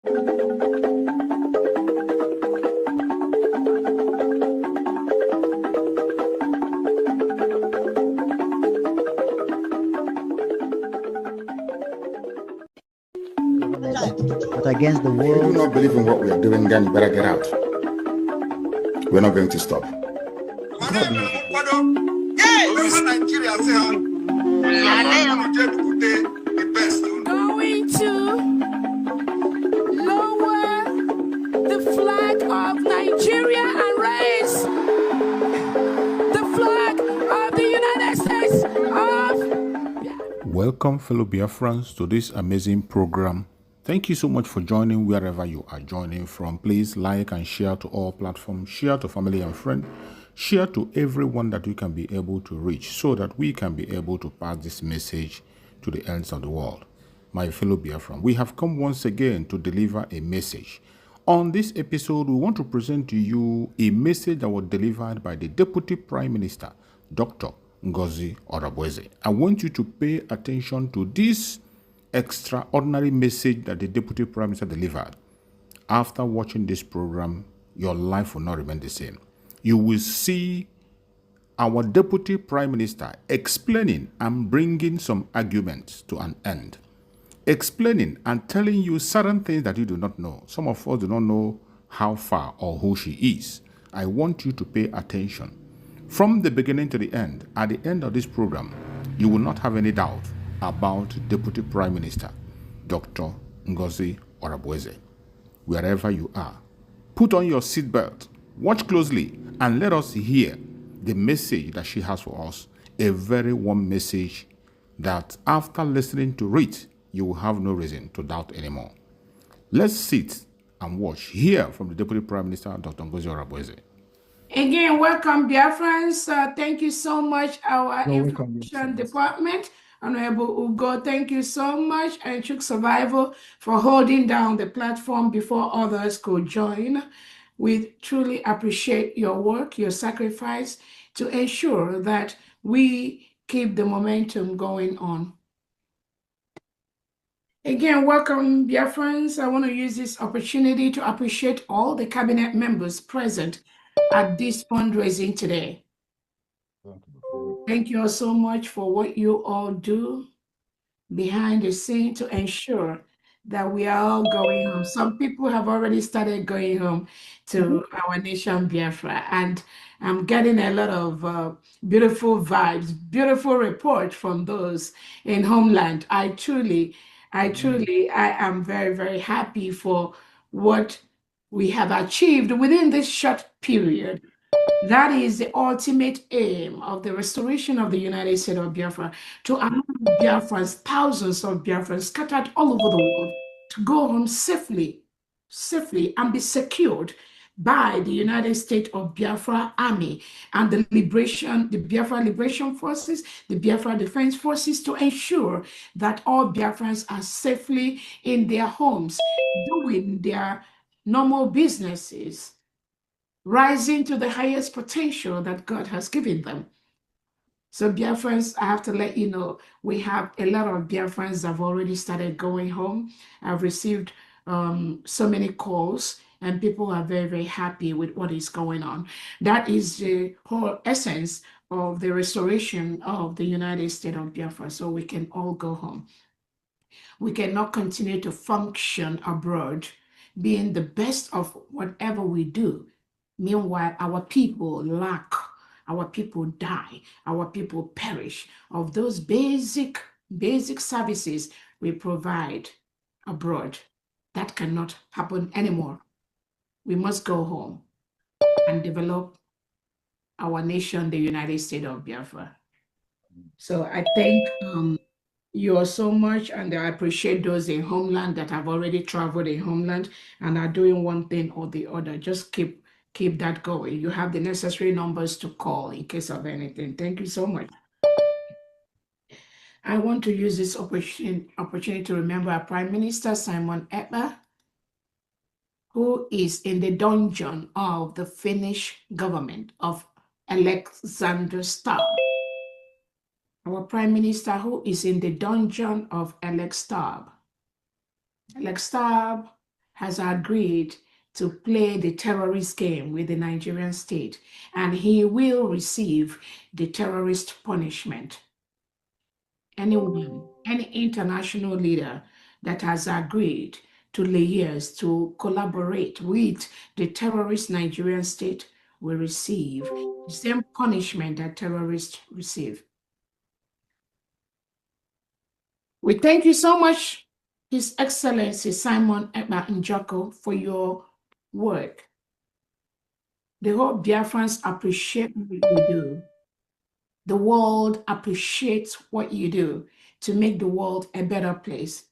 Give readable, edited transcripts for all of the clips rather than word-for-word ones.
But against the world. If you do not believe in what we are doing, then you better get out. We're not going to stop. Going to lower the flag of Nigeria and raise the flag of the United States of... Welcome, fellow Biafrans, to this amazing program. Thank you so much for joining wherever you are joining from. Please like and share to all platforms, share to family and friends, share to everyone that you can be able to reach so that we can be able to pass this message to the ends of the world. My fellow Biafran, we have come once again to deliver a message. On this episode, we want to present to you a message that was delivered by the Deputy Prime Minister, Dr. Ngozi Orabueze. I want you to pay attention to this extraordinary message that the Deputy Prime Minister delivered. After watching this program, your life will not remain the same. You will see our Deputy Prime Minister explaining and bringing some arguments to an end. Explaining and telling you certain things that you do not know. Some of us do not know how far or who she is. I want you to pay attention. From the beginning to the end, at the end of this program, you will not have any doubt about Deputy Prime Minister, Dr. Ngozi Orabueze. Wherever you are, put on your seatbelt, watch closely, and let us hear the message that she has for us, a very warm message that after listening to it, you will have no reason to doubt anymore. Let's sit and watch, hear from the Deputy Prime Minister, Dr. Ngozi Orabueze. Again, welcome, Biafrans. Thank you so much, our information department. Honorable Ugo, thank you so much, and Njoku Survival for holding down the platform before others could join. We truly appreciate your work, your sacrifice to ensure that we keep the momentum going on. Again, welcome, Biafrans. I want to use this opportunity to appreciate all the cabinet members present at this fundraising today. Thank you all so much for what you all do behind the scene to ensure that we are all going home. Some people have already started going home to our nation, Biafra, and I'm getting a lot of beautiful vibes, beautiful report from those in homeland. I am very, very happy for what we have achieved within this short period. That is the ultimate aim of the restoration of the United States of Biafra, to allow Biafrans, thousands of Biafrans scattered all over the world, to go home safely and be secured by the United States of Biafra Army and the Biafra Liberation Forces, the Biafra Defense Forces, to ensure that all Biafrans are safely in their homes, doing their normal businesses, rising to the highest potential that God has given them. So Biafrans, I have to let you know, we have a lot of Biafrans that have already started going home. I've received so many calls, and people are very, very happy with what is going on. That is the whole essence of the restoration of the United States of Biafra, so we can all go home. We cannot continue to function abroad, being the best of whatever we do. Meanwhile, our people lack, our people die, our people perish of those basic services we provide abroad. That cannot happen anymore. We must go home and develop our nation, the United States of Biafra. So I thank you all so much, and I appreciate those in homeland that have already traveled in homeland and are doing one thing or the other. Just keep that going. You have the necessary numbers to call in case of anything. Thank you so much. I want to use this opportunity to remember our Prime Minister, Simon Ekpa, who is in the dungeon of the Finnish government of Alexander Stubb. Our Prime Minister who is in the dungeon of Alex Stubb. Alex Stubb has agreed to play the terrorist game with the Nigerian state, and he will receive the terrorist punishment. Anyone, any international leader that has agreed to liaise, to collaborate with the terrorist Nigerian state will receive the same punishment that terrorists receive. We thank you so much, His Excellency Simon Ekpa Njoku, for your work. The whole Biafrans appreciate what you do. The world appreciates what you do to make the world a better place.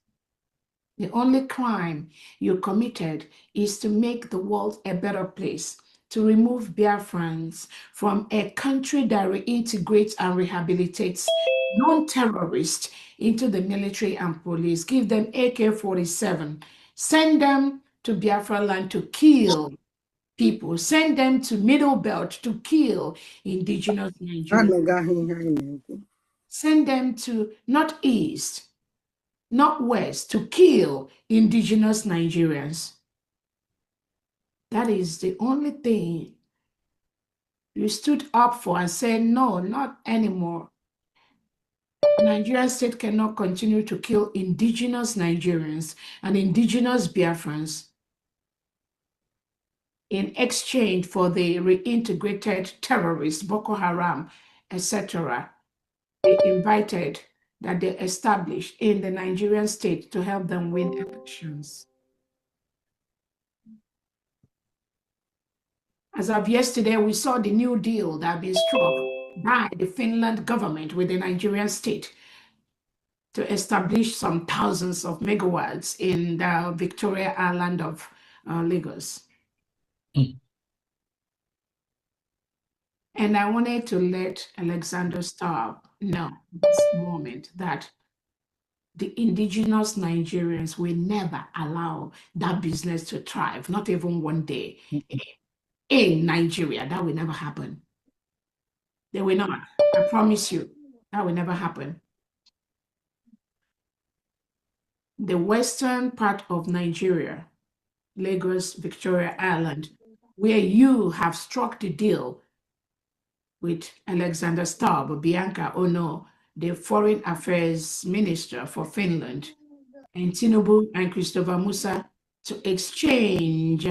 The only crime you committed is to make the world a better place, to remove Biafrans from a country that reintegrates and rehabilitates non-terrorists into the military and police, give them AK-47, send them to Biafra land to kill people, send them to Middle Belt to kill indigenous Nigerians, send them to Northeast, Northwest to kill indigenous Nigerians. That is the only thing you stood up for and said, no, not anymore. The Nigerian state cannot continue to kill indigenous Nigerians and indigenous Biafrans in exchange for the reintegrated terrorists, Boko Haram, etc. They invited, that they established in the Nigerian state to help them win elections. As of yesterday, we saw the new deal that had been struck by the Finland government with the Nigerian state to establish some thousands of megawatts in the Victoria Island of Lagos. And I wanted to let Alexander Starr know at this moment that the indigenous Nigerians will never allow that business to thrive, not even one day. In Nigeria, that will never happen. They will not. I promise you, that will never happen. The western part of Nigeria, Lagos, Victoria Island, where you have struck the deal with Alexander Stubb, Bianca Ono, the Foreign Affairs Minister for Finland, and Tinubu and Christopher Musa to exchange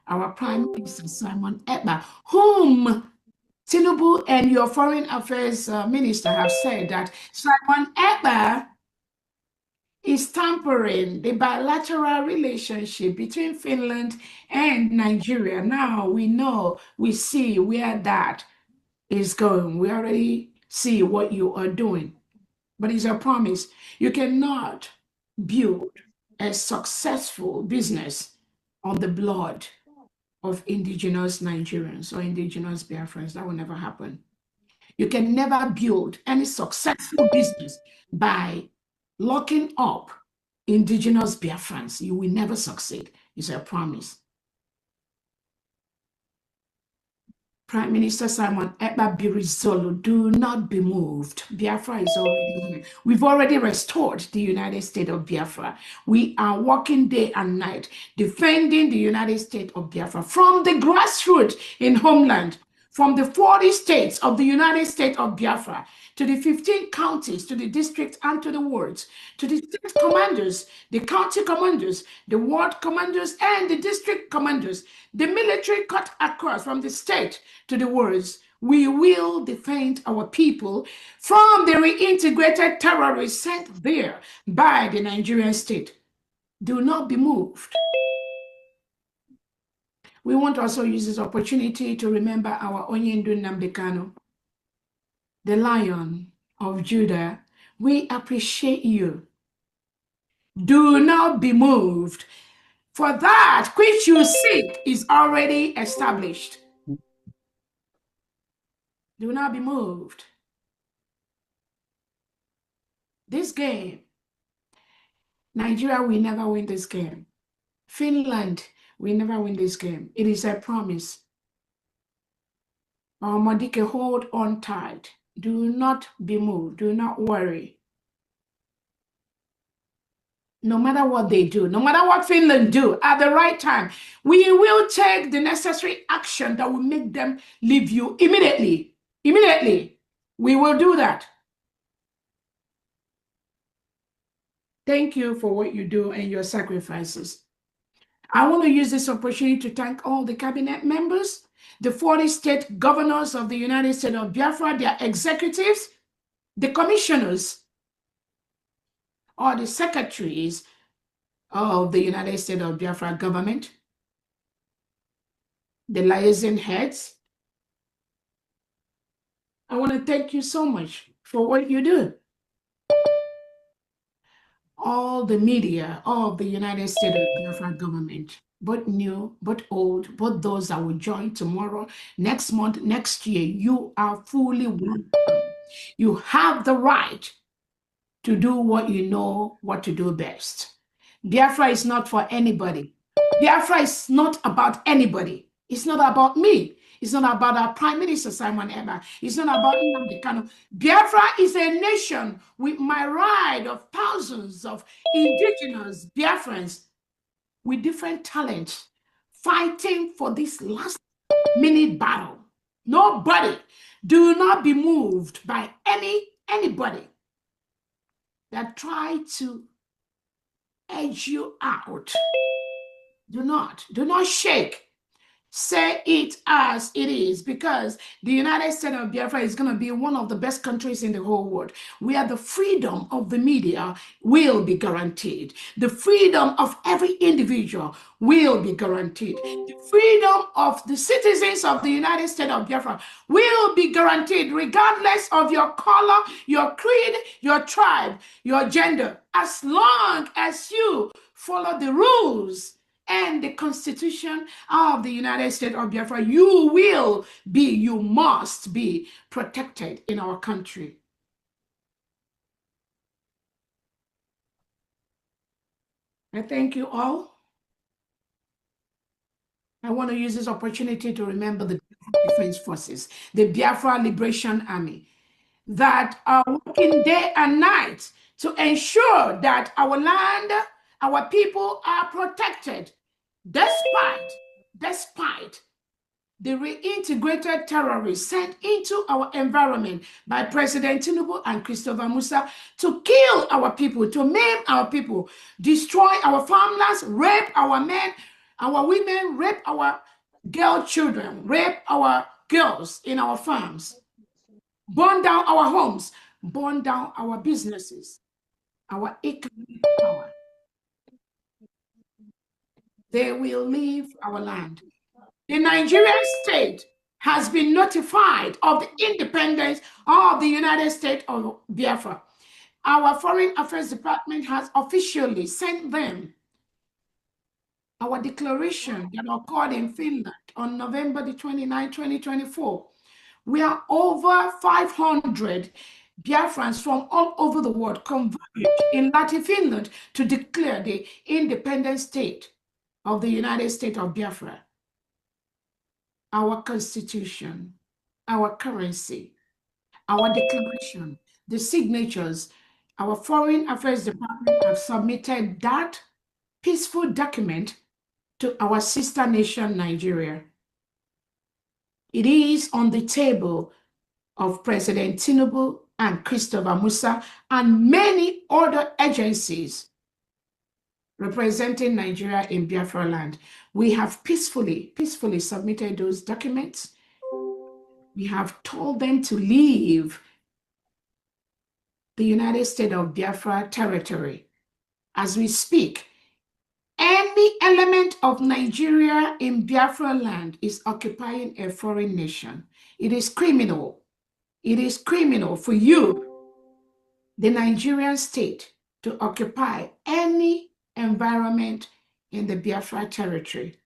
our Prime Minister Simon Ekpa, whom Tinubu and your Foreign Affairs Minister have said that Simon Ekpa is tampering the bilateral relationship between Finland and Nigeria. Now we know, we see where that is going. We already see what you are doing. But it's a promise. You cannot build a successful business on the blood of indigenous Nigerians or indigenous Biafrans. That will never happen. You can never build any successful business by locking up indigenous Biafrans. You will never succeed. It's a promise. Prime Minister Simon Ekpa, be resolute. Do not be moved. Biafra is already, we've already restored the United States of Biafra. We are working day and night defending the United States of Biafra from the grassroots in homeland, from the 40 states of the United States of Biafra, to the 15 counties, to the districts and to the wards, to the state commanders, the county commanders, the ward commanders, and the district commanders, the military cut across from the state to the wards. We will defend our people from the reintegrated terrorists sent there by the Nigerian state. Do not be moved. We want to also use this opportunity to remember our Onyendu Nnamdi Kanu, the Lion of Judah. We appreciate you. Do not be moved, for that which you seek is already established. Do not be moved. This game, Nigeria will never win this game. Finland will never win this game. It is a promise. Madike, hold on tight. Do not be moved. Do not worry. no matter what they do, no matter what Finland do at the right time, we will take the necessary action that will make them leave you immediately. Immediately. We will do that. Thank you for what you do and your sacrifices. I want to use this opportunity to thank all the cabinet members, the 40 state governors of the United States of Biafra, their executives, the commissioners, or the secretaries of the United States of Biafra government, the liaison heads. I want to thank you so much for what you do. All the media of the United States of Biafra government, both new, both old, both those that will join tomorrow, next month, next year, you are fully welcome. You have the right to do what you know what to do best. Biafra is not for anybody. Biafra is not about anybody. It's not about me. It's not about our Prime Minister, Simon Ekpa. It's not about Nnamdi Kanu. Biafra is a nation with my ride of thousands of indigenous Biafrans with different talents fighting for this last minute battle. Nobody, do not be moved by anybody that try to edge you out. Do not shake. Say it as it is, because the United States of Biafra is going to be one of the best countries in the whole world, where the freedom of the media will be guaranteed. The freedom of every individual will be guaranteed. The freedom of the citizens of the United States of Biafra will be guaranteed, regardless of your color, your creed, your tribe, your gender, as long as you follow the rules and the Constitution of the United States of Biafra. You must be protected in our country. I thank you all. I want to use this opportunity to remember the Defense Forces, the Biafra Liberation Army, that are working day and night to ensure that our land, our people are protected, despite the reintegrated terrorists sent into our environment by President Tinubu and Christopher Musa to kill our people, to maim our people, destroy our farmlands, rape our men, our women, rape our girl children, rape our girls in our farms, burn down our homes, burn down our businesses, our economic power. They will leave our land. The Nigerian state has been notified of the independence of the United States of Biafra. Our Foreign Affairs Department has officially sent them our declaration that occurred in Finland on November the 29th, 2024. We are over 500 Biafrans from all over the world converged in Latin Finland to declare the independent state of the United States of Biafra. Our constitution, our currency, our declaration, the signatures, our Foreign Affairs Department have submitted that peaceful document to our sister nation, Nigeria. It is on the table of President Tinubu and Christopher Musa and many other agencies representing Nigeria in Biafra land. We have peacefully submitted those documents. We have told them to leave the United States of Biafra territory. As we speak, any element of Nigeria in Biafra land is occupying a foreign nation. It is criminal. It is criminal for you, the Nigerian state, to occupy any environment in the Biafra territory.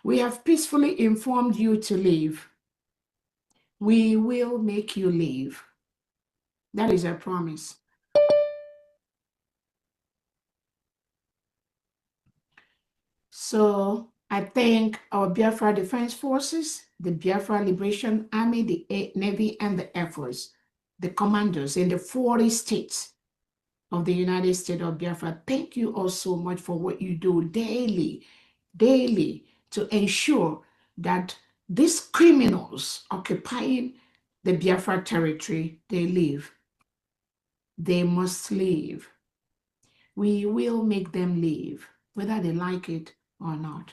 We have peacefully informed you to leave. We will make you leave. That is a promise. So I thank our Biafra Defense Forces, the Biafra Liberation Army, the Navy, and the Air Force, the commanders in the 40 states of the United States of Biafra, thank you all so much for what you do daily to ensure that these criminals occupying the Biafra territory, they leave. They must leave. We will make them leave, whether they like it or not,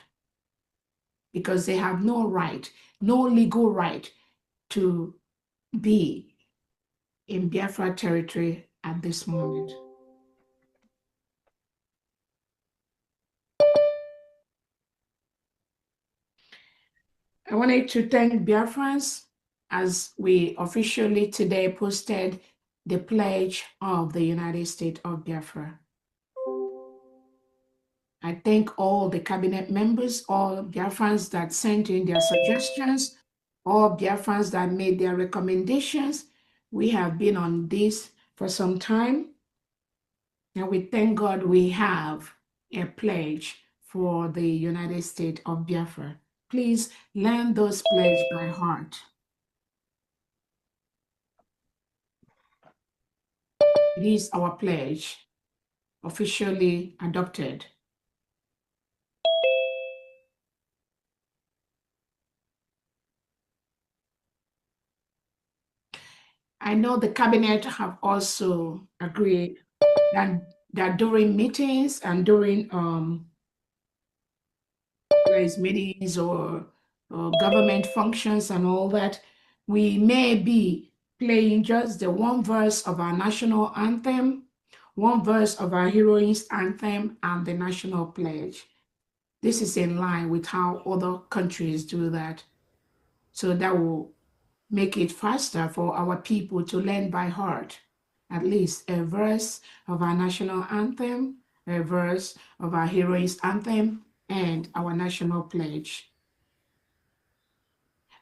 because they have no right, no legal right to be in Biafra territory at this moment. I wanted to thank Biafrans as we officially today posted the pledge of the United States of Biafra. I thank all the cabinet members, all Biafrans that sent in their suggestions, all Biafrans that made their recommendations. We have been on this for some time, and we thank God we have a pledge for the United States of Biafra. Please learn those pledges by heart. It is our pledge, officially adopted. I know the cabinet have also agreed that during meetings and during meetings or government functions and all that, we may be playing just the one verse of our national anthem, one verse of our heroines anthem, and the national pledge. This is in line with how other countries do that. So that will make it faster for our people to learn by heart at least a verse of our national anthem, a verse of our heroes anthem, and our national pledge.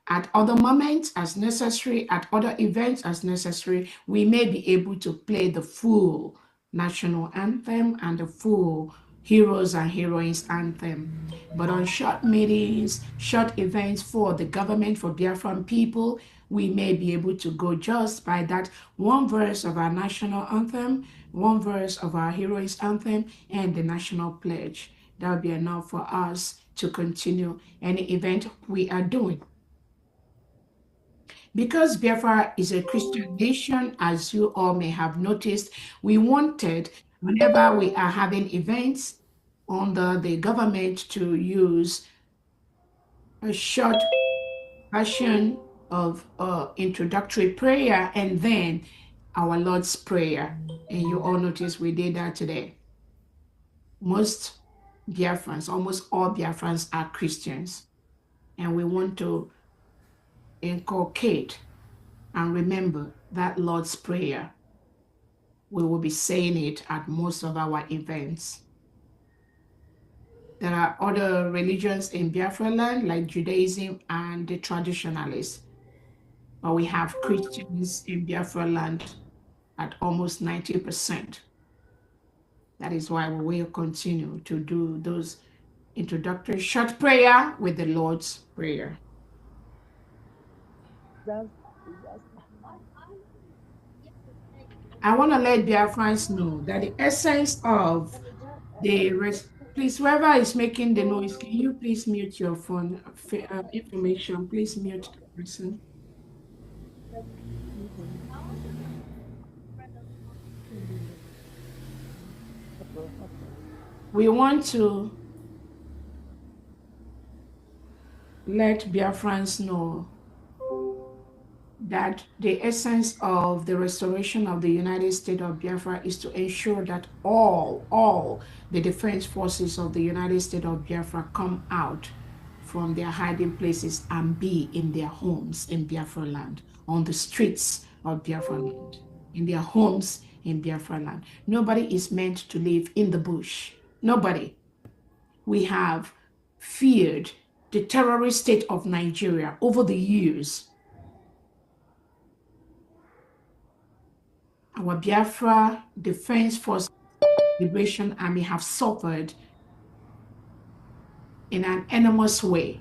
At other moments as necessary, at other events as necessary, we may be able to play the full national anthem and the full heroes and heroines anthem. But on short meetings, short events for the government, for Biafran people, we may be able to go just by that one verse of our national anthem, one verse of our heroes anthem, and the national pledge. That will be enough for us to continue any event we are doing. Because Biafra is a Christian nation, as you all may have noticed, we wanted, whenever we are having events under the government, to use a short version of introductory prayer and then our Lord's Prayer. And you all notice we did that today. Most Biafrans, almost all Biafrans are Christians. And we want to inculcate and remember that Lord's Prayer. We will be saying it at most of our events. There are other religions in Biafra land, like Judaism and the traditionalists. But we have Christians in Biafra land at almost 90%. That is why we will continue to do those introductory short prayer with the Lord's Prayer. I want to let Biafrans know that the essence of the please, whoever is making the noise, can you please mute your phone information? Please mute the person. We want to let Biafrans know that the essence of the restoration of the United States of Biafra is to ensure that all the defense forces of the United States of Biafra come out from their hiding places and be in their homes in Biafra land, on the streets of Biafra land, in their homes in Biafra land. Nobody is meant to live in the bush. Nobody. We have feared the terrorist state of Nigeria over the years. Our Biafra Defense Force Liberation Army have suffered in an enormous way.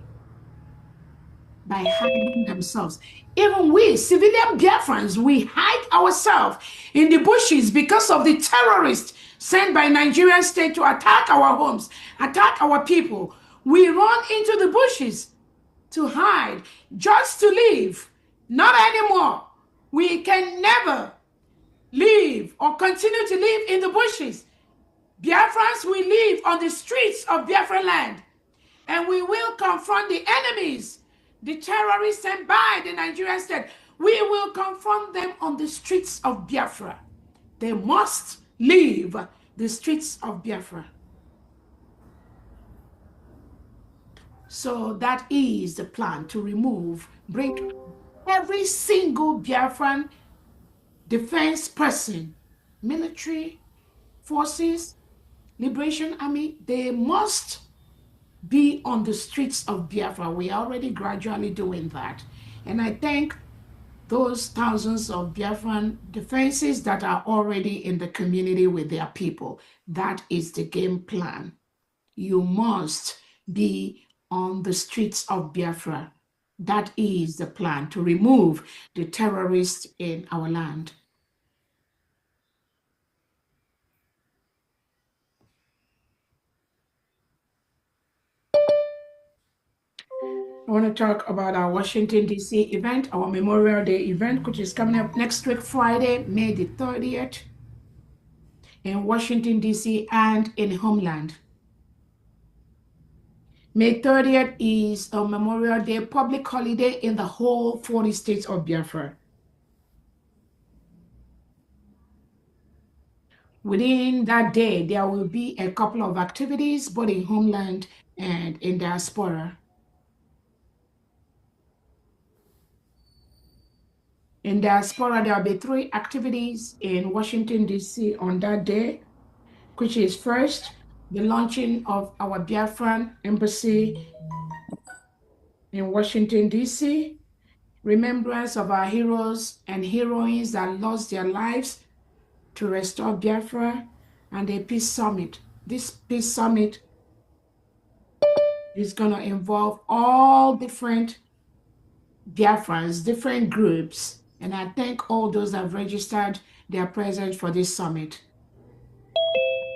by hiding themselves. Even we, civilian Biafrans, we hide ourselves in the bushes because of the terrorists sent by Nigerian state to attack our homes, attack our people. We run into the bushes to hide, just to live. Not anymore. We can never live or continue to live in the bushes. Biafrans, we live on the streets of Biafra land, and we will confront the enemies, the terrorists sent by the Nigerian state. We will confront them on the streets of Biafra. They must leave the streets of Biafra. So that is the plan, to bring every single Biafran defense person, military forces, Liberation Army, they must be on the streets of Biafra. We are already gradually doing that. And I thank those thousands of Biafran defenses that are already in the community with their people. That is the game plan. You must be on the streets of Biafra. That is the plan, to remove the terrorists in our land. I want to talk about our Washington, D.C. event, our Memorial Day event, which is coming up next week, Friday, May the 30th, in Washington, D.C. and in Homeland. May 30th is a Memorial Day public holiday in the whole 40 states of Biafra. Within that day, there will be a couple of activities, both in Homeland and in diaspora. In diaspora, there will be 3 activities in Washington, D.C. on that day, which is first, the launching of our Biafran embassy in Washington, D.C., remembrance of our heroes and heroines that lost their lives to restore Biafra, and a peace summit. This peace summit is going to involve all different Biafrans, different groups, and I thank all those that have registered their presence for this summit.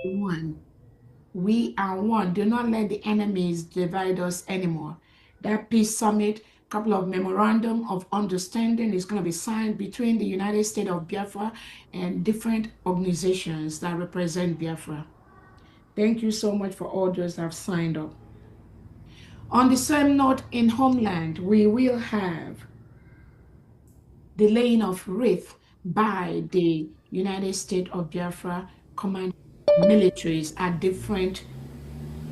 One, we are one. Do not let the enemies divide us anymore. That peace summit, couple of memorandum of understanding is going to be signed between the United States of Biafra and different organizations that represent Biafra. Thank you so much for all those that have signed up. On the same note, in Homeland, we will have the laying of wreath by the United States of Biafra command militaries at different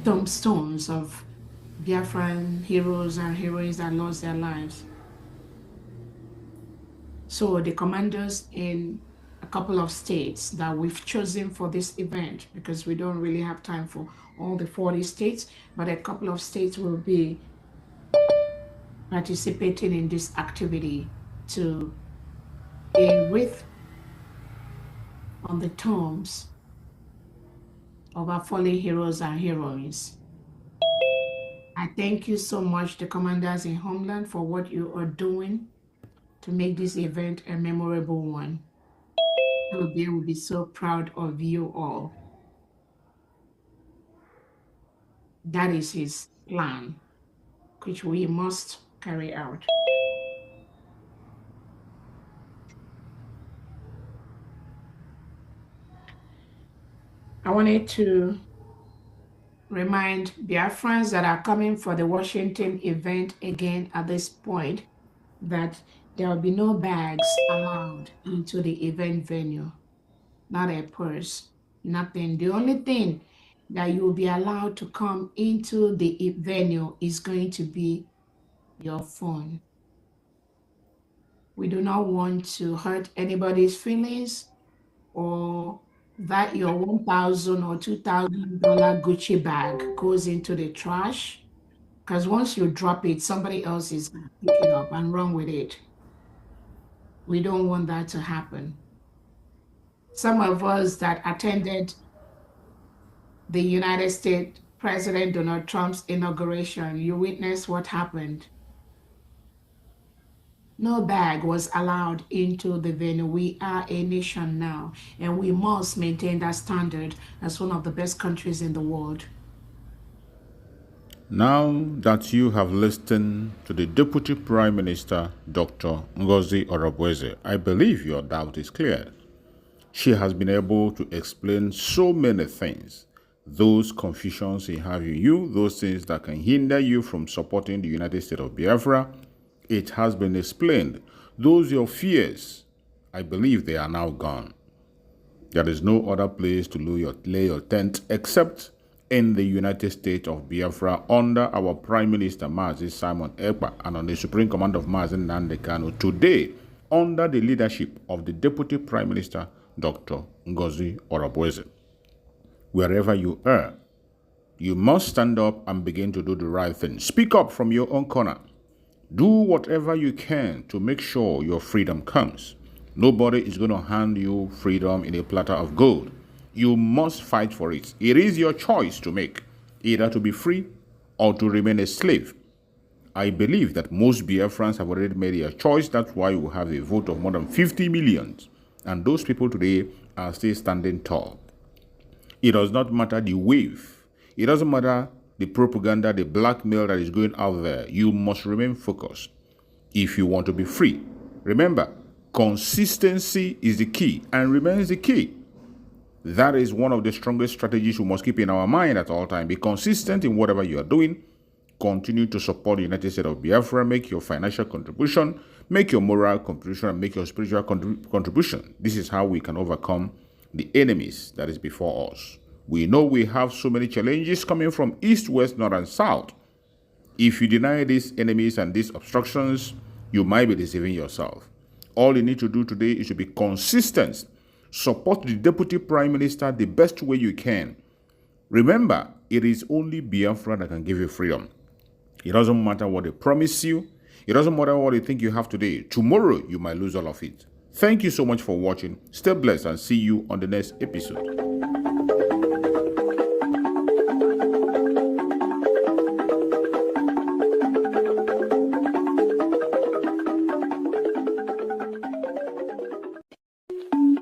tombstones of Biafran heroes and heroines that lost their lives. So the commanders in a couple of states that we've chosen for this event, because we don't really have time for all the 40 states, but a couple of states will be participating in this activity to lay wreath on the tombs of our fallen heroes and heroines. I thank you so much, the commanders in Homeland, for what you are doing to make this event a memorable one. They will be so proud of you all. That is his plan, which we must carry out. I wanted to remind Biafrans that are coming for the Washington event again at this point that there will be no bags allowed into the event venue, not a purse, nothing. The only thing that you will be allowed to come into the venue is going to be your phone. We do not want to hurt anybody's feelings, or that your $1,000 or $2,000 Gucci bag goes into the trash, because once you drop it, somebody else is going to pick it up and run with it. We don't want that to happen. Some of us that attended the United States President Donald Trump's inauguration, you witnessed what happened. No bag was allowed into the venue. We are a nation now, and we must maintain that standard as one of the best countries in the world. Now that you have listened to the Deputy Prime Minister, Dr. Ngozi Orabueze, I believe your doubt is cleared. She has been able to explain so many things. Those confusions you have in you, those things that can hinder you from supporting the United States of Biafra, it has been explained. Those your fears, I believe they are now gone. There is no other place to lay your tent except in the United States of Biafra under our Prime Minister, Mazi Simon Ekpa, and on the Supreme Command of Mazi Nnamdi Kanu. Today, under the leadership of the Deputy Prime Minister, Dr. Ngozi Orabueze. Wherever you are, you must stand up and begin to do the right thing. Speak up from your own corner. Do whatever you can to make sure your freedom comes. Nobody is going to hand you freedom in a platter of gold. You must fight for it. It is your choice to make, either to be free or to remain a slave. I believe that most Biafrans have already made their choice. That's why we have a vote of more than 50 million. And those people today are still standing tall. It does not matter the wave. It doesn't matter the propaganda, the blackmail that is going out there. You must remain focused if you want to be free. Remember, consistency is the key and remains the key. That is one of the strongest strategies we must keep in our mind at all times. Be consistent in whatever you are doing. Continue to support the United States of Biafra. Make your financial contribution, make your moral contribution, and make your spiritual contribution. This is how we can overcome the enemies that is before us. We know we have so many challenges coming from east, west, north, and south. If you deny these enemies and these obstructions, you might be deceiving yourself. All you need to do today is to be consistent. Support the Deputy Prime Minister the best way you can. Remember, it is only Biafra that can give you freedom. It doesn't matter what they promise you. It doesn't matter what you think you have today. Tomorrow, you might lose all of it. Thank you so much for watching. Stay blessed and see you on the next episode.